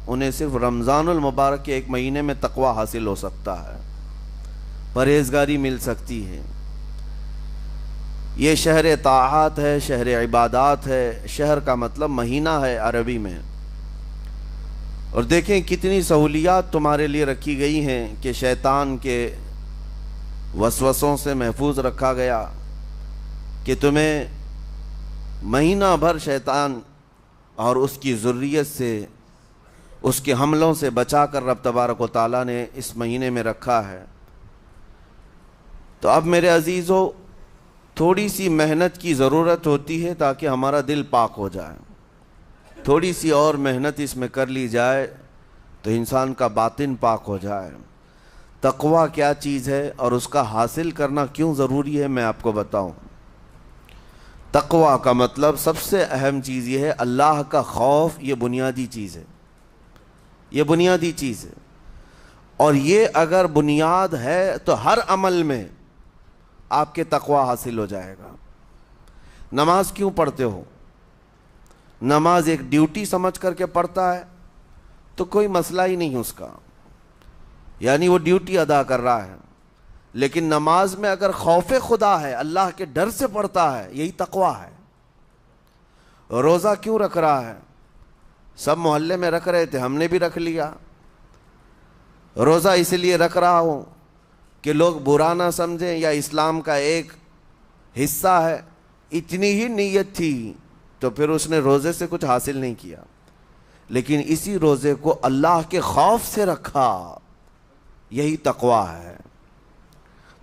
انہیں صرف رمضان المبارک کے ایک مہینے میں تقوی حاصل ہو سکتا ہے، پرہیزگاری مل سکتی ہے۔ یہ شہر طاعات ہے، شہر عبادات ہے، شہر کا مطلب مہینہ ہے عربی میں۔ اور دیکھیں کتنی سہولیات تمہارے لیے رکھی گئی ہیں کہ شیطان کے وسوسوں سے محفوظ رکھا گیا، کہ تمہیں مہینہ بھر شیطان اور اس کی ذریت سے، اس کے حملوں سے بچا کر رب تبارک و تعالیٰ نے اس مہینے میں رکھا ہے۔ تو اب میرے عزیزو، تھوڑی سی محنت کی ضرورت ہوتی ہے تاکہ ہمارا دل پاک ہو جائے۔ تھوڑی سی اور محنت اس میں کر لی جائے تو انسان کا باطن پاک ہو جائے۔ تقوی کیا چیز ہے اور اس کا حاصل کرنا کیوں ضروری ہے، میں آپ کو بتاؤں۔ تقوی کا مطلب سب سے اہم چیز یہ ہے اللہ کا خوف۔ یہ بنیادی چیز ہے، یہ بنیادی چیز ہے، اور یہ اگر بنیاد ہے تو ہر عمل میں آپ کے تقوی حاصل ہو جائے گا۔ نماز کیوں پڑھتے ہو؟ نماز ایک ڈیوٹی سمجھ کر کے پڑھتا ہے تو کوئی مسئلہ ہی نہیں اس کا، یعنی وہ ڈیوٹی ادا کر رہا ہے۔ لیکن نماز میں اگر خوف خدا ہے، اللہ کے ڈر سے پڑھتا ہے، یہی تقوی ہے۔ روزہ کیوں رکھ رہا ہے؟ سب محلے میں رکھ رہے تھے، ہم نے بھی رکھ لیا۔ روزہ اس لیے رکھ رہا ہوں کہ لوگ برا نہ سمجھیں، یا اسلام کا ایک حصہ ہے۔ اتنی ہی نیت تھی تو پھر اس نے روزے سے کچھ حاصل نہیں کیا، لیکن اسی روزے کو اللہ کے خوف سے رکھا، یہی تقوی ہے۔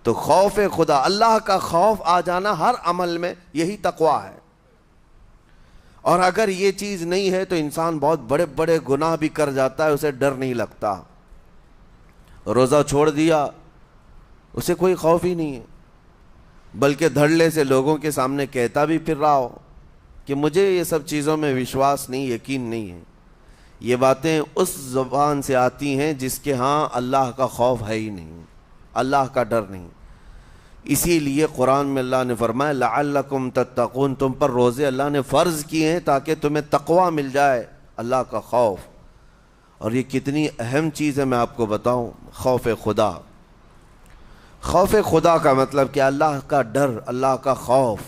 تو خوف خدا، اللہ کا خوف آ جانا ہر عمل میں، یہی تقوی ہے۔ اور اگر یہ چیز نہیں ہے تو انسان بہت بڑے بڑے گناہ بھی کر جاتا ہے، اسے ڈر نہیں لگتا۔ روزہ چھوڑ دیا، اسے کوئی خوف ہی نہیں ہے، بلکہ دھڑلے سے لوگوں کے سامنے کہتا بھی پھر رہا ہو کہ مجھے یہ سب چیزوں میں وشواس نہیں، یقین نہیں ہے۔ یہ باتیں اس زبان سے آتی ہیں جس کے ہاں اللہ کا خوف ہے ہی نہیں، اللہ کا ڈر نہیں۔ اسی لیے قرآن میں اللہ نے فرمایا لعلکم تتقون، تم پر روزے اللہ نے فرض کیے ہیں تاکہ تمہیں تقوی مل جائے، اللہ کا خوف۔ اور یہ کتنی اہم چیز ہے میں آپ کو بتاؤں، خوف خدا۔ خوف خدا کا مطلب کہ اللہ کا ڈر، اللہ کا خوف،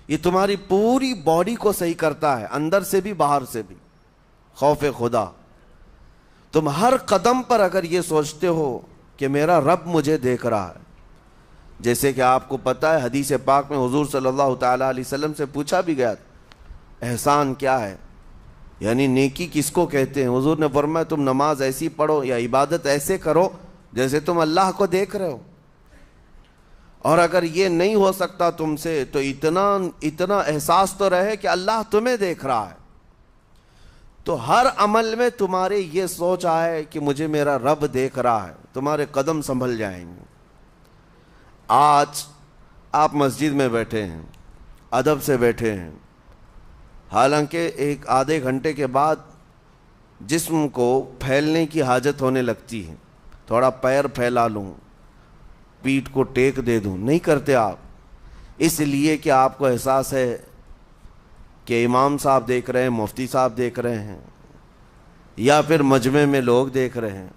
یہ تمہاری پوری باڈی کو صحیح کرتا ہے، اندر سے بھی باہر سے بھی۔ خوف خدا، تم ہر قدم پر اگر یہ سوچتے ہو کہ میرا رب مجھے دیکھ رہا ہے، جیسے کہ آپ کو پتہ ہے حدیث پاک میں حضور صلی اللہ تعالیٰ علیہ وسلم سے پوچھا بھی گیا احسان کیا ہے، یعنی نیکی کس کو کہتے ہیں؟ حضور نے فرمایا تم نماز ایسی پڑھو یا عبادت ایسے کرو جیسے تم اللہ کو دیکھ رہے ہو۔ اور اگر یہ نہیں ہو سکتا تم سے تو اتنا احساس تو رہے کہ اللہ تمہیں دیکھ رہا ہے، تو ہر عمل میں تمہارے یہ سوچ آئے کہ مجھے میرا رب دیکھ رہا ہے، تمہارے قدم سنبھل جائیں گے۔ آج آپ مسجد میں بیٹھے ہیں، ادب سے بیٹھے ہیں، حالانکہ ایک آدھے گھنٹے کے بعد جسم کو پھیلنے کی حاجت ہونے لگتی ہے، تھوڑا پیر پھیلا لوں، پیٹھ کو ٹیک دے دوں، نہیں کرتے آپ، اس لیے کہ آپ کو احساس ہے کہ امام صاحب دیکھ رہے ہیں، مفتی صاحب دیکھ رہے ہیں، یا پھر مجمع میں لوگ دیکھ رہے ہیں۔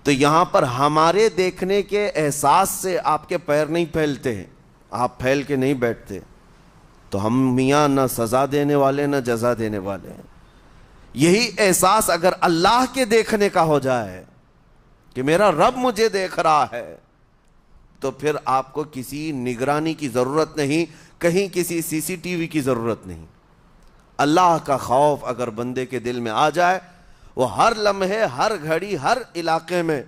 تو یہاں پر ہمارے دیکھنے کے احساس سے آپ کے پیر نہیں پھیلتے ہیں، آپ پھیل کے نہیں بیٹھتے۔ تو ہم میاں نہ سزا دینے والے نہ جزا دینے والے ہیں۔ یہی احساس اگر اللہ کے دیکھنے کا ہو جائے کہ میرا رب مجھے دیکھ رہا ہے، تو پھر آپ کو کسی نگرانی کی ضرورت نہیں، کہیں کسی سی سی ٹی وی کی ضرورت نہیں۔ اللہ کا خوف اگر بندے کے دل میں آ جائے، وہ ہر لمحے، ہر گھڑی، ہر علاقے میں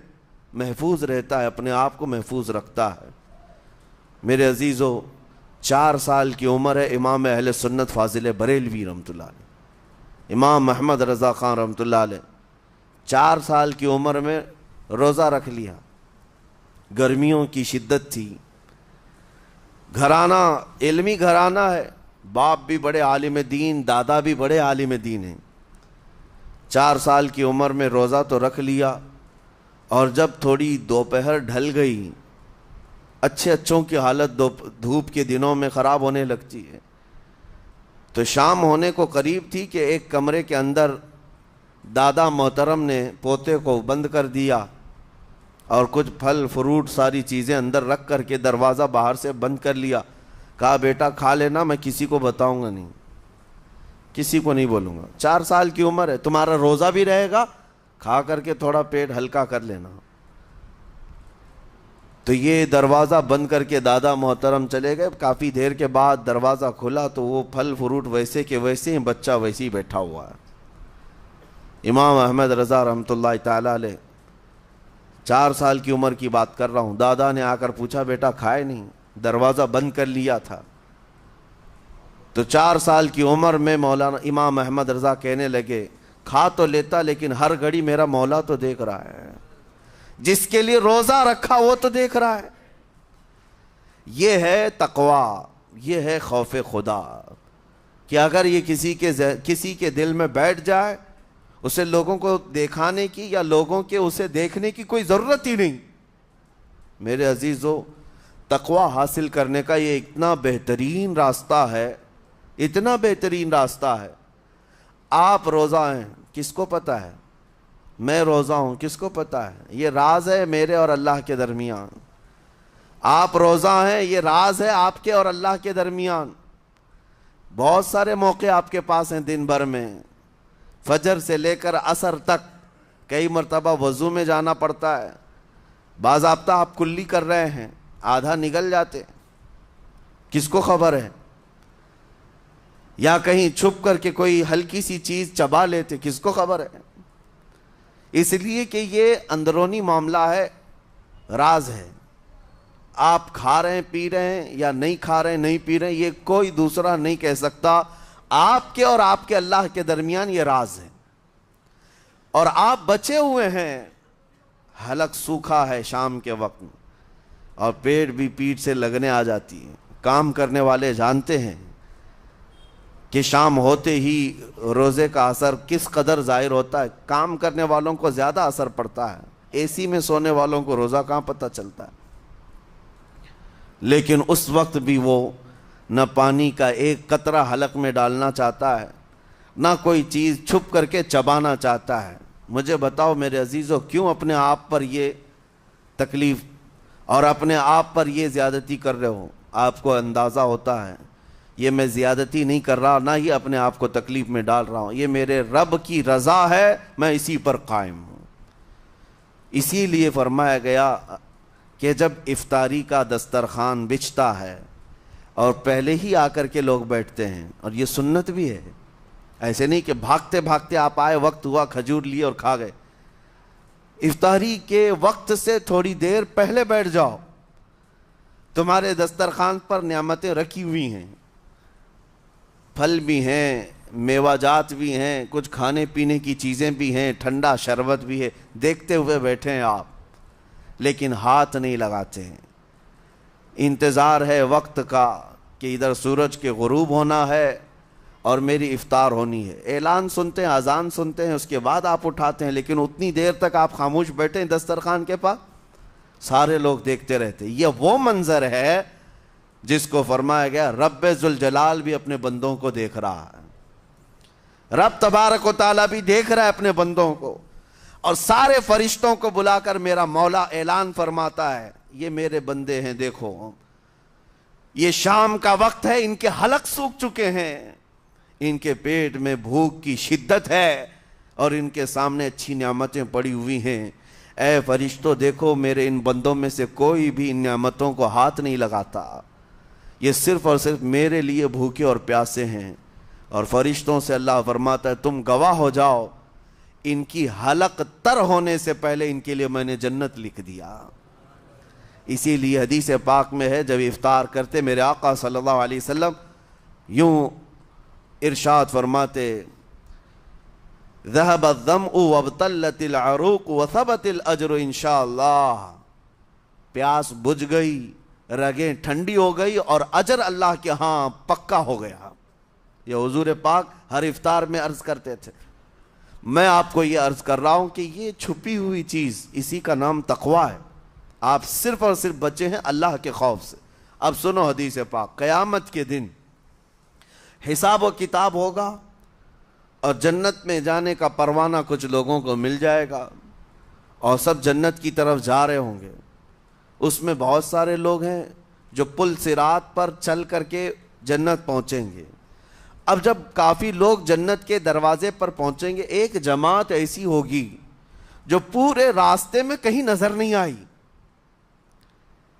محفوظ رہتا ہے، اپنے آپ کو محفوظ رکھتا ہے۔ میرے عزیزو، 4 سال کی عمر ہے امام اہل سنت فاضل بریلوی رحمۃ اللہ علیہ، امام محمد رضا خان رحمۃ اللہ علیہ، 4 سال کی عمر میں روزہ رکھ لیا۔ گرمیوں کی شدت تھی، گھرانہ علمی گھرانہ ہے، باپ بھی بڑے عالم دین، دادا بھی بڑے عالم دین ہیں۔ 4 سال کی عمر میں روزہ تو رکھ لیا، اور جب تھوڑی دوپہر ڈھل گئی، اچھوں کی حالت دھوپ کے دنوں میں خراب ہونے لگتی ہے، تو شام ہونے کو قریب تھی کہ ایک کمرے کے اندر دادا محترم نے پوتے کو بند کر دیا اور کچھ پھل فروٹ ساری چیزیں اندر رکھ کر کے دروازہ باہر سے بند کر لیا. کہا بیٹا کھا لینا, میں کسی کو بتاؤں گا نہیں, کسی کو نہیں بولوں گا. 4 سال کی عمر ہے, تمہارا روزہ بھی رہے گا, کھا کر کے تھوڑا پیٹ ہلکا کر لینا. تو یہ دروازہ بند کر کے دادا محترم چلے گئے. کافی دیر کے بعد دروازہ کھلا تو وہ پھل فروٹ ویسے کے ویسے ہیں, بچہ ویسے ہی بیٹھا ہوا ہے. امام احمد رضا رحمۃ اللہ تعالی علیہ, 4 سال کی عمر کی بات کر رہا ہوں. دادا نے آ کر پوچھا بیٹا کھائے نہیں, دروازہ بند کر لیا تھا. تو 4 سال کی عمر میں مولانا امام احمد رضا کہنے لگے کھا تو لیتا لیکن ہر گھڑی میرا مولا تو دیکھ رہا ہے, جس کے لیے روزہ رکھا وہ تو دیکھ رہا ہے. یہ ہے تقویٰ, یہ ہے خوف خدا, کہ اگر یہ کسی کے دل میں بیٹھ جائے, اسے لوگوں کو دکھانے کی یا لوگوں کے اسے دیکھنے کی کوئی ضرورت ہی نہیں. میرے عزیزو, تقویٰ حاصل کرنے کا یہ اتنا بہترین راستہ ہے, اتنا بہترین راستہ ہے. آپ روزہ ہیں, کس کو پتہ ہے؟ میں روزہ ہوں, کس کو پتہ ہے؟ یہ راز ہے میرے اور اللہ کے درمیان. آپ روزہ ہیں, یہ راز ہے آپ کے اور اللہ کے درمیان. بہت سارے موقع آپ کے پاس ہیں دن بھر میں, فجر سے لے کر عصر تک. کئی مرتبہ وضو میں جانا پڑتا ہے, باضابطہ آپ کلی کر رہے ہیں, آدھا نگل جاتے, کس کو خبر ہے؟ یا کہیں چھپ کر کے کوئی ہلکی سی چیز چبا لیتے, کس کو خبر ہے؟ اس لیے کہ یہ اندرونی معاملہ ہے, راز ہے. آپ کھا رہے ہیں پی رہے ہیں یا نہیں کھا رہے ہیں نہیں پی رہے ہیں, یہ کوئی دوسرا نہیں کہہ سکتا. آپ کے اور آپ کے اللہ کے درمیان یہ راز ہے. اور آپ بچے ہوئے ہیں, حلق سوکھا ہے شام کے وقت میں, اور پیٹ بھی پیٹ سے لگنے آ جاتی ہے. کام کرنے والے جانتے ہیں کہ شام ہوتے ہی روزے کا اثر کس قدر ظاہر ہوتا ہے. کام کرنے والوں کو زیادہ اثر پڑتا ہے, اے سی میں سونے والوں کو روزہ کہاں پتہ چلتا ہے. لیکن اس وقت بھی وہ نہ پانی کا ایک قطرہ حلق میں ڈالنا چاہتا ہے, نہ کوئی چیز چھپ کر کے چبانا چاہتا ہے. مجھے بتاؤ میرے عزیزو, کیوں اپنے آپ پر یہ تکلیف اور اپنے آپ پر یہ زیادتی کر رہے ہو؟ آپ کو اندازہ ہوتا ہے یہ میں زیادتی نہیں کر رہا, نہ ہی اپنے آپ کو تکلیف میں ڈال رہا ہوں. یہ میرے رب کی رضا ہے, میں اسی پر قائم ہوں. اسی لیے فرمایا گیا کہ جب افطاری کا دسترخوان بچھتا ہے اور پہلے ہی آ کر کے لوگ بیٹھتے ہیں, اور یہ سنت بھی ہے, ایسے نہیں کہ بھاگتے بھاگتے آپ آئے, وقت ہوا کھجور لیے اور کھا گئے. افطاری کے وقت سے تھوڑی دیر پہلے بیٹھ جاؤ. تمہارے دسترخوان پر نعمتیں رکھی ہوئی ہیں, پھل بھی ہیں, میوہ جات بھی ہیں, کچھ کھانے پینے کی چیزیں بھی ہیں, ٹھنڈا شربت بھی ہے. دیکھتے ہوئے بیٹھے ہیں آپ, لیکن ہاتھ نہیں لگاتے ہیں. انتظار ہے وقت کا کہ ادھر سورج کے غروب ہونا ہے اور میری افطار ہونی ہے. اعلان سنتے ہیں, اذان سنتے ہیں, اس کے بعد آپ اٹھاتے ہیں. لیکن اتنی دیر تک آپ خاموش بیٹھے ہیں دسترخوان کے پاس, سارے لوگ دیکھتے رہتے. یہ وہ منظر ہے جس کو فرمایا گیا رب ذوالجلال بھی اپنے بندوں کو دیکھ رہا ہے. رب تبارک و تعالیٰ بھی دیکھ رہا ہے اپنے بندوں کو, اور سارے فرشتوں کو بلا کر میرا مولا اعلان فرماتا ہے یہ میرے بندے ہیں, دیکھو یہ شام کا وقت ہے, ان کے حلق سوکھ چکے ہیں, ان کے پیٹ میں بھوک کی شدت ہے, اور ان کے سامنے اچھی نعمتیں پڑی ہوئی ہیں. اے فرشتوں دیکھو, میرے ان بندوں میں سے کوئی بھی ان نعمتوں کو ہاتھ نہیں لگاتا, یہ صرف اور صرف میرے لیے بھوکے اور پیاسے ہیں. اور فرشتوں سے اللہ فرماتا ہے تم گواہ ہو جاؤ, ان کی حلق تر ہونے سے پہلے ان کے لیے میں نے جنت لکھ دیا. اسی لیے حدیث پاک میں ہے, جب افطار کرتے میرے آقا صلی اللہ علیہ وسلم یوں ارشاد فرماتے, ذهب الظمأ وابتلت العروق وثبت الاجر انشاءاللہ. پیاس بجھ گئی, رگیں ٹھنڈی ہو گئی, اور اجر اللہ کے ہاں پکا ہو گیا. یہ حضور پاک ہر افطار میں عرض کرتے تھے. میں آپ کو یہ عرض کر رہا ہوں کہ یہ چھپی ہوئی چیز, اسی کا نام تقویٰ ہے. آپ صرف اور صرف بچے ہیں اللہ کے خوف سے. اب سنو حدیث پاک, قیامت کے دن حساب و کتاب ہوگا, اور جنت میں جانے کا پروانہ کچھ لوگوں کو مل جائے گا اور سب جنت کی طرف جا رہے ہوں گے۔ اس میں بہت سارے لوگ ہیں جو پل صراط پر چل کر کے جنت پہنچیں گے۔ اب جب کافی لوگ جنت کے دروازے پر پہنچیں گے، ایک جماعت ایسی ہوگی جو پورے راستے میں کہیں نظر نہیں آئی،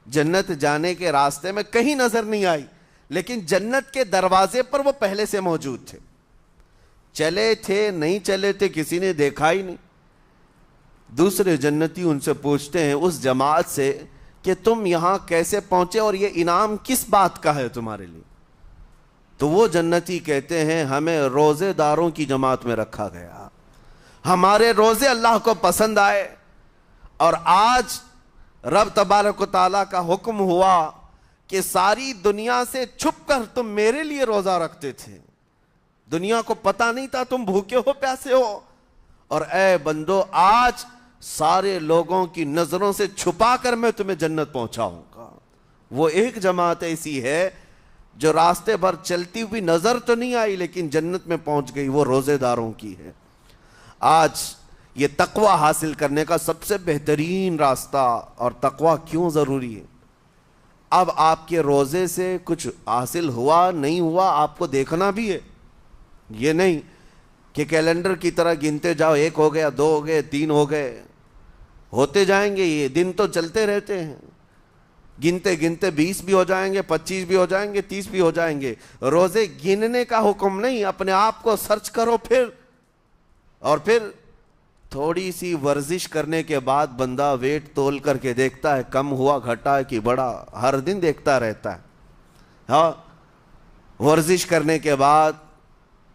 جنت جانے کے راستے میں کہیں نظر نہیں آئی، لیکن جنت کے دروازے پر وہ پہلے سے موجود تھے، چلے تھے نہیں چلے تھے کسی نے دیکھا ہی نہیں۔ دوسرے جنتی ان سے پوچھتے ہیں اس جماعت سے کہ تم یہاں کیسے پہنچے اور یہ انعام کس بات کا ہے تمہارے لیے؟ تو وہ جنتی کہتے ہیں ہمیں روزے داروں کی جماعت میں رکھا گیا، ہمارے روزے اللہ کو پسند آئے، اور آج رب تبارک و تعالیٰ کا حکم ہوا کہ ساری دنیا سے چھپ کر تم میرے لیے روزہ رکھتے تھے، دنیا کو پتا نہیں تھا تم بھوکے ہو پیاسے ہو، اور اے بندو آج سارے لوگوں کی نظروں سے چھپا کر میں تمہیں جنت پہنچاؤں گا۔ وہ ایک جماعت ایسی ہے جو راستے بھر چلتی ہوئی نظر تو نہیں آئی لیکن جنت میں پہنچ گئی، وہ روزے داروں کی ہے۔ آج یہ تقوی حاصل کرنے کا سب سے بہترین راستہ، اور تقوی کیوں ضروری ہے؟ اب آپ کے روزے سے کچھ حاصل ہوا نہیں ہوا آپ کو دیکھنا بھی ہے، یہ نہیں کہ کیلنڈر کی طرح گنتے جاؤ، 1 ہو گیا، 2 ہو گئے، 3 ہو گئے، ہوتے جائیں گے، یہ دن تو چلتے رہتے ہیں، گنتے گنتے 20 بھی ہو جائیں گے، 25 بھی ہو جائیں گے، 30 بھی ہو جائیں گے۔ روزے گننے کا حکم نہیں، اپنے آپ کو سرچ کرو پھر تھوڑی سی ورزش کرنے کے بعد بندہ ویٹ تول کر کے دیکھتا ہے کم ہوا گھٹا ہے کہ بڑا، ہر دن دیکھتا رہتا ہے۔ ہاں، ورزش کرنے کے بعد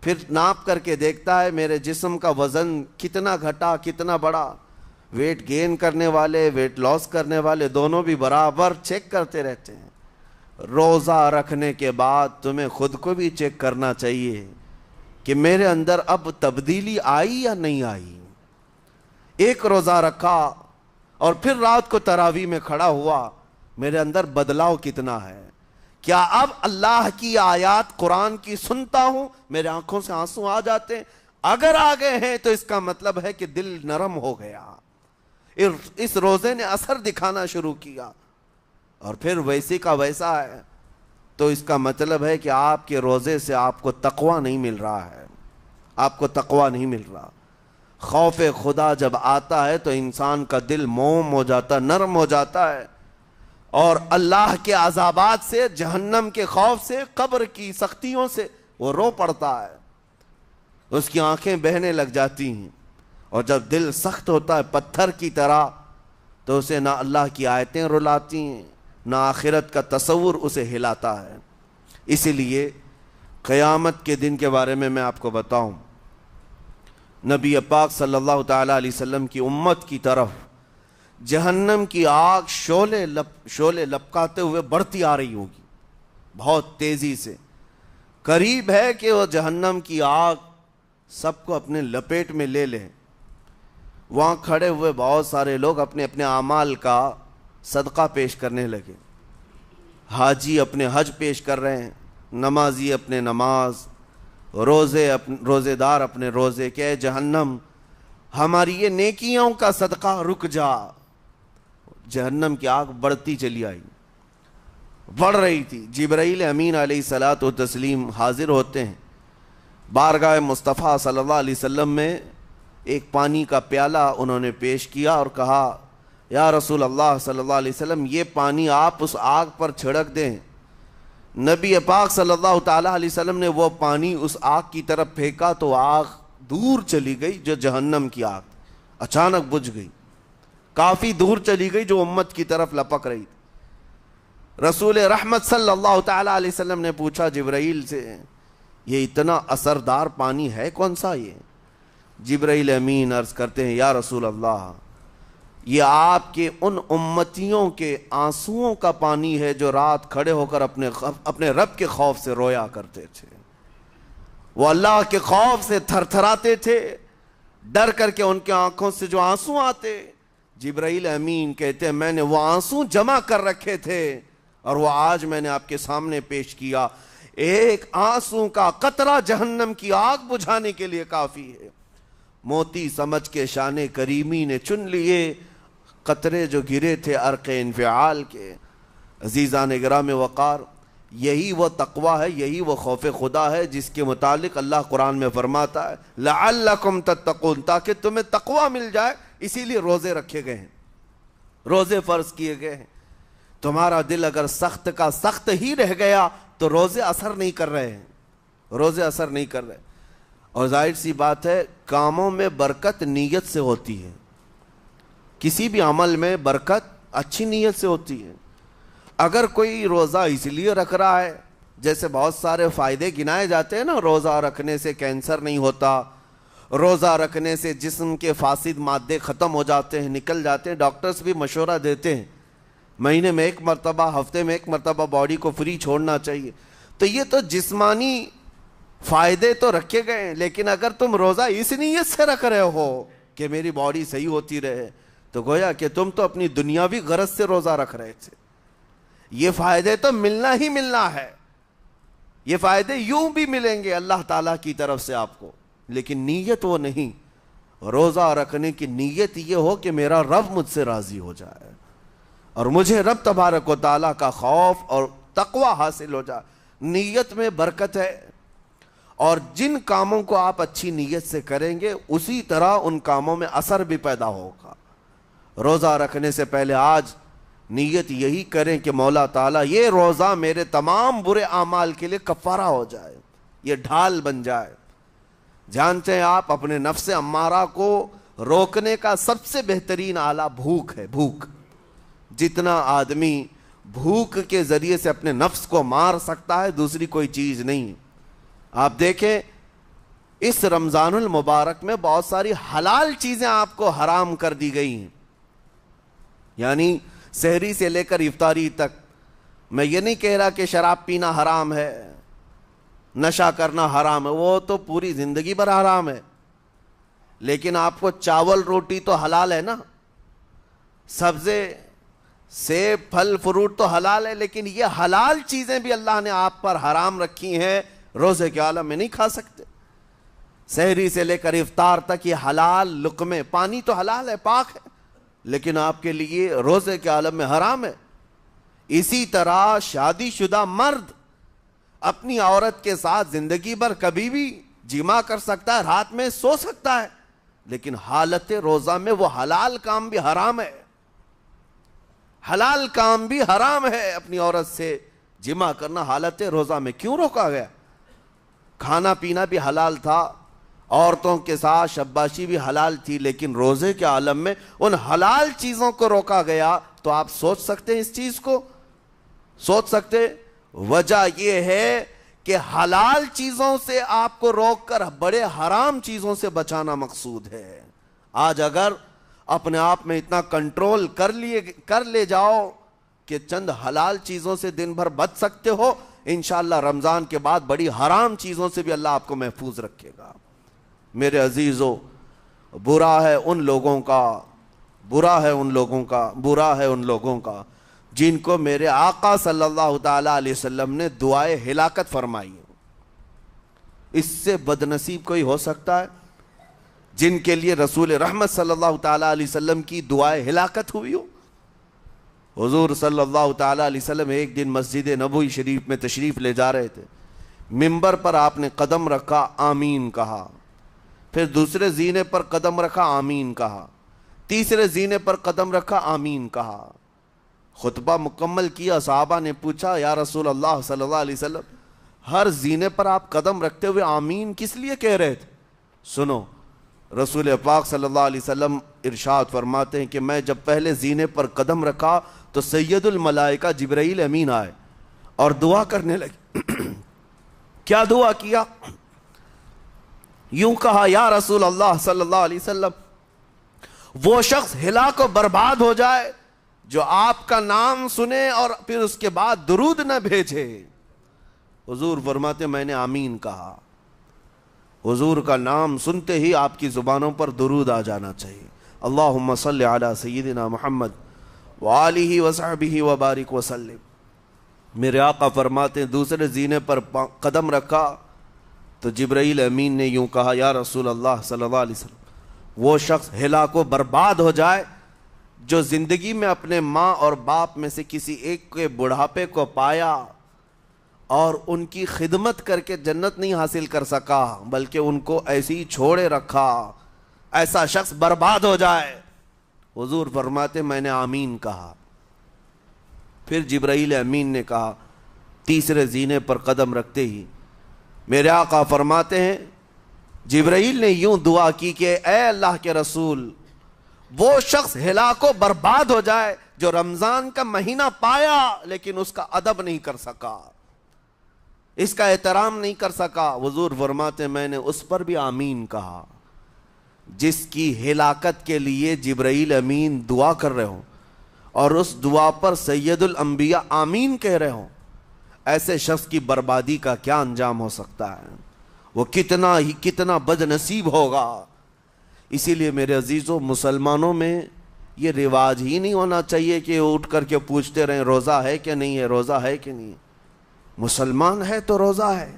پھر ناپ کر کے دیکھتا ہے میرے جسم کا وزن کتنا گھٹا کتنا بڑا۔ ویٹ گین کرنے والے ویٹ لاس کرنے والے دونوں بھی برابر چیک کرتے رہتے ہیں۔ روزہ رکھنے کے بعد تمہیں خود کو بھی چیک کرنا چاہیے کہ میرے اندر اب تبدیلی آئی یا نہیں آئی۔ ایک روزہ رکھا اور پھر رات کو تراویح میں کھڑا ہوا، میرے اندر بدلاؤ کتنا ہے؟ کیا اب اللہ کی آیات قرآن کی سنتا ہوں میرے آنکھوں سے آنسو آ جاتے ہیں؟ اگر آ گئے ہیں تو اس کا مطلب ہے کہ دل نرم ہو گیا، اس روزے نے اثر دکھانا شروع کیا، اور پھر ویسے کا ویسا ہے، تو اس کا مطلب ہے کہ آپ کے روزے سے آپ کو تقوی نہیں مل رہا ہے، آپ کو تقوی نہیں مل رہا۔ خوف خدا جب آتا ہے تو انسان کا دل موم ہو جاتا، نرم ہو جاتا ہے، اور اللہ کے عذابات سے، جہنم کے خوف سے، قبر کی سختیوں سے وہ رو پڑتا ہے، اس کی آنکھیں بہنے لگ جاتی ہیں، اور جب دل سخت ہوتا ہے پتھر کی طرح تو اسے نہ اللہ کی آیتیں رلاتی ہیں نہ آخرت کا تصور اسے ہلاتا ہے۔ اسی لیے قیامت کے دن کے بارے میں آپ کو بتاؤں، نبی پاک صلی اللہ تعالیٰ علیہ وسلم کی امت کی طرف جہنم کی آگ شعلے لپکاتے ہوئے بڑھتی آ رہی ہوگی بہت تیزی سے، قریب ہے کہ وہ جہنم کی آگ سب کو اپنے لپیٹ میں لے لے۔ وہاں کھڑے ہوئے بہت سارے لوگ اپنے اپنے اعمال کا صدقہ پیش کرنے لگے، حاجی اپنے حج پیش کر رہے ہیں، نمازی اپنے نماز، روزے دار اپنے روزے، کہ اے جہنم ہماری یہ نیکیوں کا صدقہ رک جا۔ جہنم کی آگ بڑھتی چلی آئی، بڑھ رہی تھی۔ جبرائیل امین علیہ الصلاۃ والتسلیم حاضر ہوتے ہیں بارگاہ مصطفیٰ صلی اللہ علیہ وسلم میں، ایک پانی کا پیالہ انہوں نے پیش کیا اور کہا یا رسول اللہ صلی اللہ علیہ وسلم یہ پانی آپ اس آگ پر چھڑک دیں۔ نبی پاک صلی اللہ تعالیٰ علیہ وسلم نے وہ پانی اس آگ کی طرف پھینکا تو آگ دور چلی گئی، جو جہنم کی آگ اچانک بجھ گئی، کافی دور چلی گئی جو امت کی طرف لپک رہی تھی۔ رسول رحمت صلی اللہ تعالیٰ علیہ وسلم نے پوچھا جبرائیل سے یہ اتنا اثردار پانی ہے کون سا؟ یہ جبرائیل امین عرض کرتے ہیں یا رسول اللہ یہ آپ کے ان امتیوں کے آنسوؤں کا پانی ہے جو رات کھڑے ہو کر اپنے رب کے خوف سے رویا کرتے تھے، وہ اللہ کے خوف سے تھر تھراتے تھے، ڈر کر کے ان کے آنکھوں سے جو آنسو آتے۔ جبرائیل امین کہتے ہیں میں نے وہ آنسو جمع کر رکھے تھے اور وہ آج میں نے آپ کے سامنے پیش کیا۔ ایک آنسو کا قطرہ جہنم کی آگ بجھانے کے لیے کافی ہے۔ موتی سمجھ کے شان کریمی نے چن لیے قطرے جو گرے تھے عرق انفعال کے۔ عزیزان گرامی وقار، یہی وہ تقوی ہے، یہی وہ خوف خدا ہے جس کے متعلق اللہ قرآن میں فرماتا ہے لعلکم تتقون، تاکہ تمہیں تقوی مل جائے، اسی لیے روزے رکھے گئے ہیں، روزے فرض کیے گئے ہیں۔ تمہارا دل اگر سخت کا سخت ہی رہ گیا تو روزے اثر نہیں کر رہے ہیں، روزے اثر نہیں کر رہے۔ اور ظاہر سی بات ہے کاموں میں برکت نیت سے ہوتی ہے، کسی بھی عمل میں برکت اچھی نیت سے ہوتی ہے۔ اگر کوئی روزہ اس لیے رکھ رہا ہے، جیسے بہت سارے فائدے گنائے جاتے ہیں نا، روزہ رکھنے سے کینسر نہیں ہوتا، روزہ رکھنے سے جسم کے فاسد مادے ختم ہو جاتے ہیں، نکل جاتے ہیں، ڈاکٹرز بھی مشورہ دیتے ہیں مہینے میں ایک مرتبہ، ہفتے میں ایک مرتبہ باڈی کو فری چھوڑنا چاہیے۔ تو یہ تو جسمانی فائدے تو رکھے گئے ہیں، لیکن اگر تم روزہ اس نیت سے رکھ رہے ہو کہ میری باڈی صحیح ہوتی رہے، تو گویا کہ تم تو اپنی دنیاوی غرض سے روزہ رکھ رہے تھے۔ یہ فائدے تو ملنا ہی ملنا ہے، یہ فائدے یوں بھی ملیں گے اللہ تعالیٰ کی طرف سے آپ کو، لیکن نیت وہ نہیں۔ روزہ رکھنے کی نیت یہ ہو کہ میرا رب مجھ سے راضی ہو جائے اور مجھے رب تبارک و تعالیٰ کا خوف اور تقوی حاصل ہو جائے۔ نیت میں برکت ہے، اور جن کاموں کو آپ اچھی نیت سے کریں گے اسی طرح ان کاموں میں اثر بھی پیدا ہوگا۔ روزہ رکھنے سے پہلے آج نیت یہی کریں کہ مولا تعالیٰ یہ روزہ میرے تمام برے اعمال کے لیے کفارہ ہو جائے، یہ ڈھال بن جائے۔ جانتے ہیں آپ اپنے نفس امارہ کو روکنے کا سب سے بہترین آلہ بھوک ہے، بھوک۔ جتنا آدمی بھوک کے ذریعے سے اپنے نفس کو مار سکتا ہے دوسری کوئی چیز نہیں۔ آپ دیکھیں اس رمضان المبارک میں بہت ساری حلال چیزیں آپ کو حرام کر دی گئی ہیں، یعنی سحری سے لے کر افطاری تک۔ میں یہ نہیں کہہ رہا کہ شراب پینا حرام ہے، نشہ کرنا حرام ہے، وہ تو پوری زندگی بھر حرام ہے، لیکن آپ کو چاول روٹی تو حلال ہے نا، سبزے سیب پھل فروٹ تو حلال ہے، لیکن یہ حلال چیزیں بھی اللہ نے آپ پر حرام رکھی ہیں، روزے کے عالم میں نہیں کھا سکتے۔ سحری سے لے کر افطار تک یہ حلال لقمے، پانی تو حلال ہے، پاک ہے، لیکن آپ کے لیے روزے کے عالم میں حرام ہے۔ اسی طرح شادی شدہ مرد اپنی عورت کے ساتھ زندگی بھر کبھی بھی جمع کر سکتا ہے، رات میں سو سکتا ہے، لیکن حالت روزہ میں وہ حلال کام بھی حرام ہے، حلال کام بھی حرام ہے۔ اپنی عورت سے جمع کرنا حالت روزہ میں کیوں روکا گیا؟ کھانا پینا بھی حلال تھا، عورتوں کے ساتھ شباشی بھی حلال تھی، لیکن روزے کے عالم میں ان حلال چیزوں کو روکا گیا۔ تو آپ سوچ سکتے ہیں اس چیز کو، سوچ سکتے؟ وجہ یہ ہے کہ حلال چیزوں سے آپ کو روک کر بڑے حرام چیزوں سے بچانا مقصود ہے۔ آج اگر اپنے آپ میں اتنا کنٹرول کر لے جاؤ کہ چند حلال چیزوں سے دن بھر بچ سکتے ہو، انشاءاللہ رمضان کے بعد بڑی حرام چیزوں سے بھی اللہ آپ کو محفوظ رکھے گا۔ میرے عزیزو، برا ہے ان لوگوں کا جن کو میرے آقا صلی اللہ تعالی علیہ وسلم نے دعائے ہلاکت فرمائی۔ اس سے بدنصیب کوئی ہو سکتا ہے جن کے لیے رسول رحمت صلی اللہ تعالی علیہ وسلم کی دعائے ہلاکت ہوئی ہو؟ حضور صلی اللہ تعالی علیہ وسلم ایک دن مسجد نبوی شریف میں تشریف لے جا رہے تھے، منبر پر آپ نے قدم رکھا، آمین کہا، پھر دوسرے زینے پر قدم رکھا، آمین کہا، تیسرے زینے پر قدم رکھا، آمین کہا۔ خطبہ مکمل کیا، صحابہ نے پوچھا یا رسول اللہ صلی اللہ علیہ وسلم ہر زینے پر آپ قدم رکھتے ہوئے آمین کس لیے کہہ رہے تھے؟ سنو، رسول پاک صلی اللہ علیہ وسلم ارشاد فرماتے ہیں کہ میں جب پہلے زینے پر قدم رکھا تو سید الملائکہ جبرائیل امین آئے اور دعا کرنے لگے۔ کیا دعا کیا؟ یوں کہا، یا رسول اللہ صلی اللہ علیہ وسلم وہ شخص ہلاک و برباد ہو جائے جو آپ کا نام سنے اور پھر اس کے بعد درود نہ بھیجے۔ حضور فرماتے میں نے آمین کہا۔ حضور کا نام سنتے ہی آپ کی زبانوں پر درود آ جانا چاہیے۔ اللہم صلی علی سیدنا محمد وآلہ وصحبہ وبارک وسلم۔ میرے آقا فرماتے ہیں دوسرے زینے پر قدم رکھا تو جبرائیل امین نے یوں کہا یا رسول اللہ صلی اللہ علیہ وسلم وہ شخص ہلاک و برباد ہو جائے جو زندگی میں اپنے ماں اور باپ میں سے کسی ایک کے بڑھاپے کو پایا اور ان کی خدمت کر کے جنت نہیں حاصل کر سکا بلکہ ان کو ایسے ہی چھوڑے رکھا، ایسا شخص برباد ہو جائے۔ حضور فرماتے میں نے آمین کہا۔ پھر جبرائیل امین نے کہا تیسرے زینے پر قدم رکھتے ہی میرے آقا فرماتے ہیں جبرائیل نے یوں دعا کی کہ اے اللہ کے رسول وہ شخص ہلاک و برباد ہو جائے جو رمضان کا مہینہ پایا لیکن اس کا ادب نہیں کر سکا، اس کا احترام نہیں کر سکا۔ حضور فرماتے ہیں میں نے اس پر بھی آمین کہا۔ جس کی ہلاکت کے لیے جبرائیل امین دعا کر رہے ہوں اور اس دعا پر سید الانبیاء آمین کہہ رہے ہوں، ایسے شخص کی بربادی کا کیا انجام ہو سکتا ہے؟ وہ کتنا بد نصیب ہوگا۔ اسی لیے میرے عزیزوں مسلمانوں میں یہ رواج ہی نہیں ہونا چاہیے کہ اٹھ کر کے پوچھتے رہیں روزہ ہے کہ نہیں ہے، روزہ ہے کہ نہیں ہے۔ مسلمان ہے تو روزہ ہے،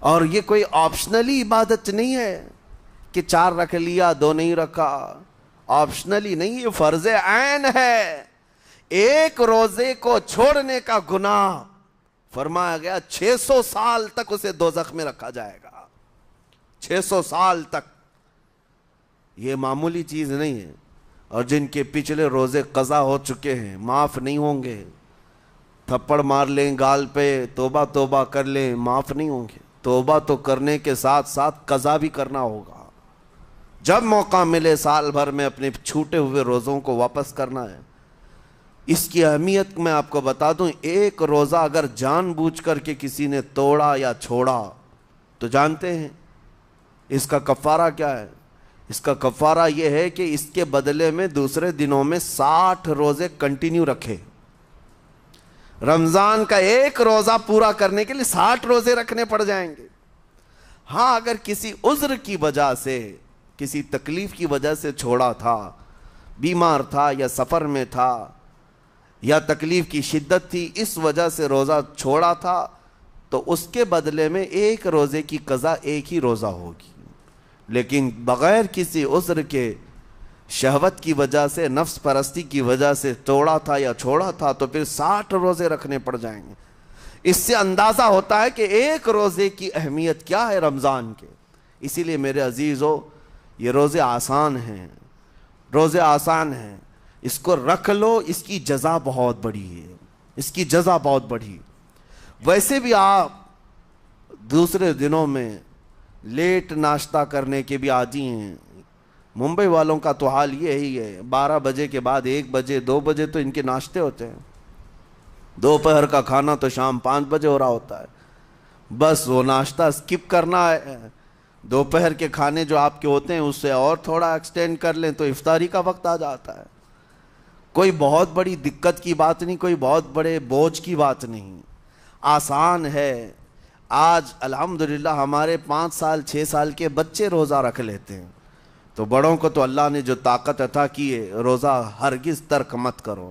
اور یہ کوئی آپشنلی عبادت نہیں ہے کہ 4 رکھ لیا 2 نہیں رکھا، آپشنلی نہیں، یہ فرض عین ہے۔ ایک روزے کو چھوڑنے کا گناہ فرمایا گیا 600 سال تک اسے دوزخ میں رکھا جائے گا، 600 سال تک۔ یہ معمولی چیز نہیں ہے، اور جن کے پچھلے روزے قضا ہو چکے ہیں معاف نہیں ہوں گے، تھپڑ مار لیں گال پہ، توبہ توبہ کر لیں، معاف نہیں ہوں گے۔ توبہ تو کرنے کے ساتھ ساتھ قضا بھی کرنا ہوگا، جب موقع ملے سال بھر میں اپنے چھوٹے ہوئے روزوں کو واپس کرنا ہے۔ اس کی اہمیت میں آپ کو بتا دوں، ایک روزہ اگر جان بوجھ کر کے کسی نے توڑا یا چھوڑا تو جانتے ہیں اس کا کفارہ کیا ہے؟ اس کا کفارہ یہ ہے کہ اس کے بدلے میں دوسرے دنوں میں 60 روزے کنٹینیو رکھے۔ رمضان کا ایک روزہ پورا کرنے کے لیے 60 روزے رکھنے پڑ جائیں گے۔ ہاں اگر کسی عذر کی وجہ سے، کسی تکلیف کی وجہ سے چھوڑا تھا، بیمار تھا یا سفر میں تھا یا تکلیف کی شدت تھی، اس وجہ سے روزہ چھوڑا تھا، تو اس کے بدلے میں ایک روزے کی قضا ایک ہی روزہ ہوگی۔ لیکن بغیر کسی عذر کے، شہوت کی وجہ سے، نفس پرستی کی وجہ سے توڑا تھا یا چھوڑا تھا تو پھر 60 روزے رکھنے پڑ جائیں گے۔ اس سے اندازہ ہوتا ہے کہ ایک روزے کی اہمیت کیا ہے رمضان کے۔ اسی لیے میرے عزیزو یہ روزے آسان ہیں، روزے آسان ہیں، اس کو رکھ لو، اس کی جزا بہت بڑی ہے، اس کی جزا بہت بڑی۔ ویسے بھی آپ دوسرے دنوں میں لیٹ ناشتہ کرنے کے بھی عادی ہیں۔ ممبئی والوں کا تو حال یہ ہی ہے، 12 بجے کے بعد 1 بجے 2 بجے تو ان کے ناشتے ہوتے ہیں، دوپہر کا کھانا تو شام 5 بجے ہو رہا ہوتا ہے۔ بس وہ ناشتہ سکپ کرنا ہے، دوپہر کے کھانے جو آپ کے ہوتے ہیں اس سے اور تھوڑا ایکسٹینڈ کر لیں تو افطاری کا وقت آ جاتا ہے۔ کوئی بہت بڑی دقت کی بات نہیں، کوئی بہت بڑے بوجھ کی بات نہیں، آسان ہے۔ آج الحمدللہ ہمارے 5 سال 6 سال کے بچے روزہ رکھ لیتے ہیں، تو بڑوں کو تو اللہ نے جو طاقت عطا کی ہے، روزہ ہرگز ترک مت کرو۔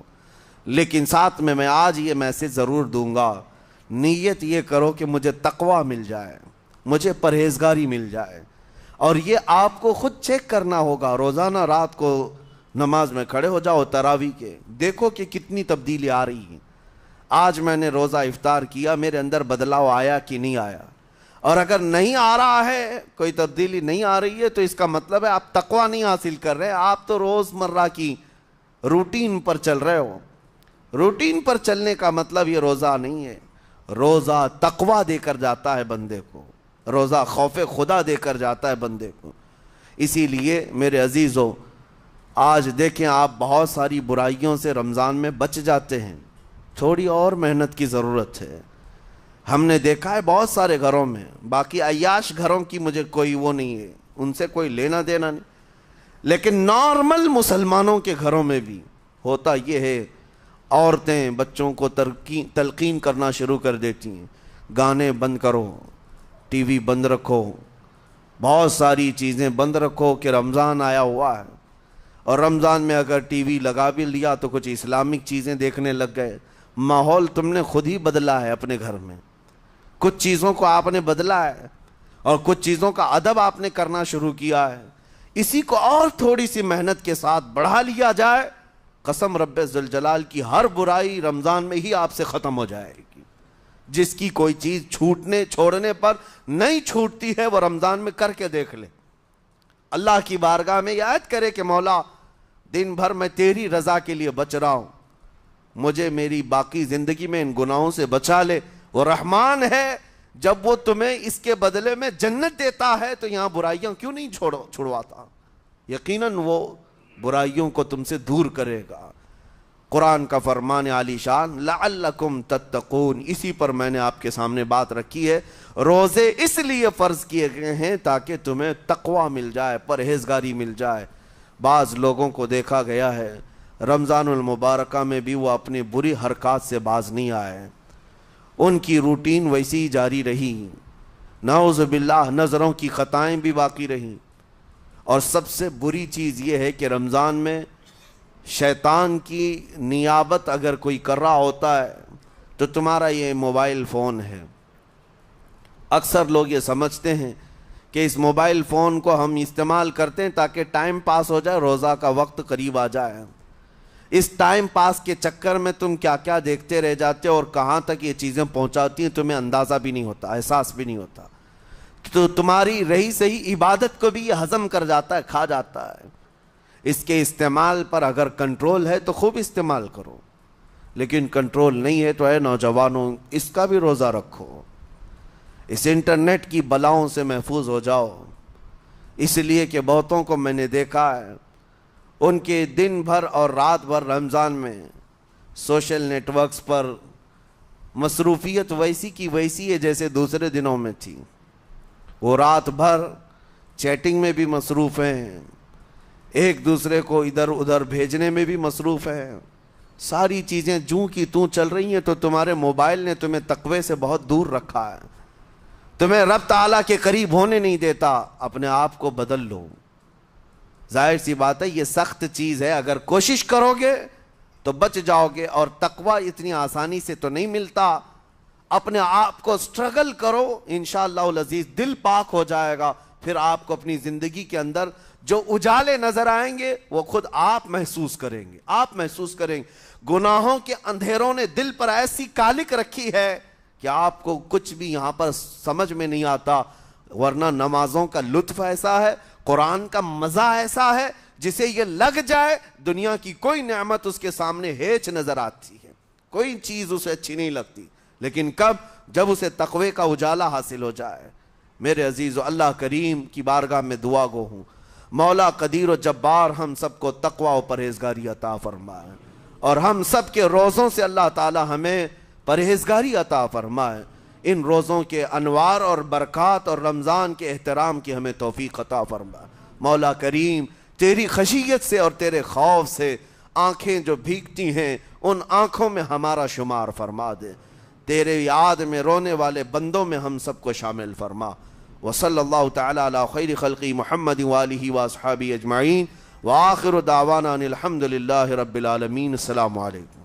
لیکن ساتھ میں آج یہ میسج ضرور دوں گا، نیت یہ کرو کہ مجھے تقوی مل جائے، مجھے پرہیزگاری مل جائے، اور یہ آپ کو خود چیک کرنا ہوگا۔ روزانہ رات کو نماز میں کھڑے ہو جاؤ تراویح کے، دیکھو کہ کتنی تبدیلی آ رہی ہے۔ آج میں نے روزہ افطار کیا، میرے اندر بدلاؤ آیا کہ نہیں آیا؟ اور اگر نہیں آ رہا ہے، کوئی تبدیلی نہیں آ رہی ہے، تو اس کا مطلب ہے آپ تقوی نہیں حاصل کر رہے، آپ تو روز مرہ کی روٹین پر چل رہے ہو۔ روٹین پر چلنے کا مطلب یہ روزہ نہیں ہے۔ روزہ تقوی دے کر جاتا ہے بندے کو، روزہ خوف خدا دے کر جاتا ہے بندے کو۔ اسی لیے میرے عزیزو آج دیکھیں آپ بہت ساری برائیوں سے رمضان میں بچ جاتے ہیں، تھوڑی اور محنت کی ضرورت ہے۔ ہم نے دیکھا ہے بہت سارے گھروں میں، باقی عیاش گھروں کی مجھے کوئی وہ نہیں ہے، ان سے کوئی لینا دینا نہیں، لیکن نارمل مسلمانوں کے گھروں میں بھی ہوتا یہ ہے، عورتیں بچوں کو تلقین کرنا شروع کر دیتی ہیں، گانے بند کرو، ٹی وی بند رکھو، بہت ساری چیزیں بند رکھو کہ رمضان آیا ہوا ہے۔ اور رمضان میں اگر ٹی وی لگا بھی لیا تو کچھ اسلامک چیزیں دیکھنے لگ گئے، ماحول تم نے خود ہی بدلا ہے اپنے گھر میں، کچھ چیزوں کو آپ نے بدلا ہے اور کچھ چیزوں کا ادب آپ نے کرنا شروع کیا ہے، اسی کو اور تھوڑی سی محنت کے ساتھ بڑھا لیا جائے، قسم رب ذوالجلال کی ہر برائی رمضان میں ہی آپ سے ختم ہو جائے گی۔ جس کی کوئی چیز چھوڑنے پر نہیں چھوٹتی ہے وہ رمضان میں کر کے دیکھ لے، اللہ کی بارگاہ میں یاد کرے کہ مولا دن بھر میں تیری رضا کے لیے بچ رہا ہوں، مجھے میری باقی زندگی میں ان گناہوں سے بچا لے۔ وہ رحمان ہے، جب وہ تمہیں اس کے بدلے میں جنت دیتا ہے تو یہاں برائیاں کیوں نہیں چھڑواتا؟ یقیناً وہ برائیوں کو تم سے دور کرے گا۔ قرآن کا فرمان عالی شان لعلکم تتقون، اسی پر میں نے آپ کے سامنے بات رکھی ہے۔ روزے اس لیے فرض کیے گئے ہیں تاکہ تمہیں تقوی مل جائے، پرہیزگاری مل جائے۔ بعض لوگوں کو دیکھا گیا ہے رمضان المبارکہ میں بھی وہ اپنی بری حرکات سے باز نہیں آئے، ان کی روٹین ویسی ہی جاری رہی، نعوذ باللہ نظروں کی خطائیں بھی باقی رہیں۔ اور سب سے بری چیز یہ ہے کہ رمضان میں شیطان کی نیابت اگر کوئی کر رہا ہوتا ہے تو تمہارا یہ موبائل فون ہے۔ اکثر لوگ یہ سمجھتے ہیں کہ اس موبائل فون کو ہم استعمال کرتے ہیں تاکہ ٹائم پاس ہو جائے، روزہ کا وقت قریب آ جائے۔ اس ٹائم پاس کے چکر میں تم کیا کیا دیکھتے رہ جاتے ہو اور کہاں تک یہ چیزیں پہنچاتی ہیں تمہیں اندازہ بھی نہیں ہوتا، احساس بھی نہیں ہوتا، تو تمہاری رہی صحیح عبادت کو بھی یہ ہضم کر جاتا ہے، کھا جاتا ہے۔ اس کے استعمال پر اگر کنٹرول ہے تو خوب استعمال کرو، لیکن کنٹرول نہیں ہے تو اے نوجوانوں اس کا بھی روزہ رکھو، اس انٹرنیٹ کی بلاؤں سے محفوظ ہو جاؤ۔ اس لیے کہ بہتوں کو میں نے دیکھا ہے ان کے دن بھر اور رات بھر رمضان میں سوشل نیٹ ورکس پر مصروفیت ویسی کی ویسی ہے جیسے دوسرے دنوں میں تھی، وہ رات بھر چیٹنگ میں بھی مصروف ہیں، ایک دوسرے کو ادھر ادھر بھیجنے میں بھی مصروف ہیں، ساری چیزیں جوں کی توں چل رہی ہیں، تو تمہارے موبائل نے تمہیں تقوی سے بہت دور رکھا ہے، تمہیں رب تعالیٰ کے قریب ہونے نہیں دیتا۔ اپنے آپ کو بدل لو۔ ظاہر سی بات ہے یہ سخت چیز ہے، اگر کوشش کرو گے تو بچ جاؤ گے، اور تقوی اتنی آسانی سے تو نہیں ملتا، اپنے آپ کو سٹرگل کرو، انشاءاللہ العزیز دل پاک ہو جائے گا، پھر آپ کو اپنی زندگی کے اندر جو اجالے نظر آئیں گے وہ خود آپ محسوس کریں گے، آپ محسوس کریں گے۔ گناہوں کے اندھیروں نے دل پر ایسی کالک رکھی ہے کہ آپ کو کچھ بھی یہاں پر سمجھ میں نہیں آتا، ورنہ نمازوں کا لطف ایسا ہے، قرآن کا مزہ ایسا ہے، جسے یہ لگ جائے دنیا کی کوئی نعمت اس کے سامنے ہیچ نظر آتی ہے، کوئی چیز اسے اچھی نہیں لگتی، لیکن کب؟ جب اسے تقوی کا اجالا حاصل ہو جائے۔ میرے عزیزو، اللہ کریم کی بارگاہ میں دعا گو ہوں، مولا قدیر و جبار ہم سب کو تقوی و پرہیزگاری عطا فرمائے، اور ہم سب کے روزوں سے اللہ تعالی ہمیں پرہیزگاری عطا فرمائے، ان روزوں کے انوار اور برکات اور رمضان کے احترام کی ہمیں توفیق عطا فرمائے۔ مولا کریم تیری خشیت سے اور تیرے خوف سے آنکھیں جو بھیگتی ہیں ان آنکھوں میں ہمارا شمار فرما دے، تیرے یاد میں رونے والے بندوں میں ہم سب کو شامل فرما۔ وصلی اللہ تعالی علی خیر خلقی محمد وآلہ واصحابہ اجمعین، وآخر دعوانا ان الحمد للہ رب العالمین۔ السلام علیکم۔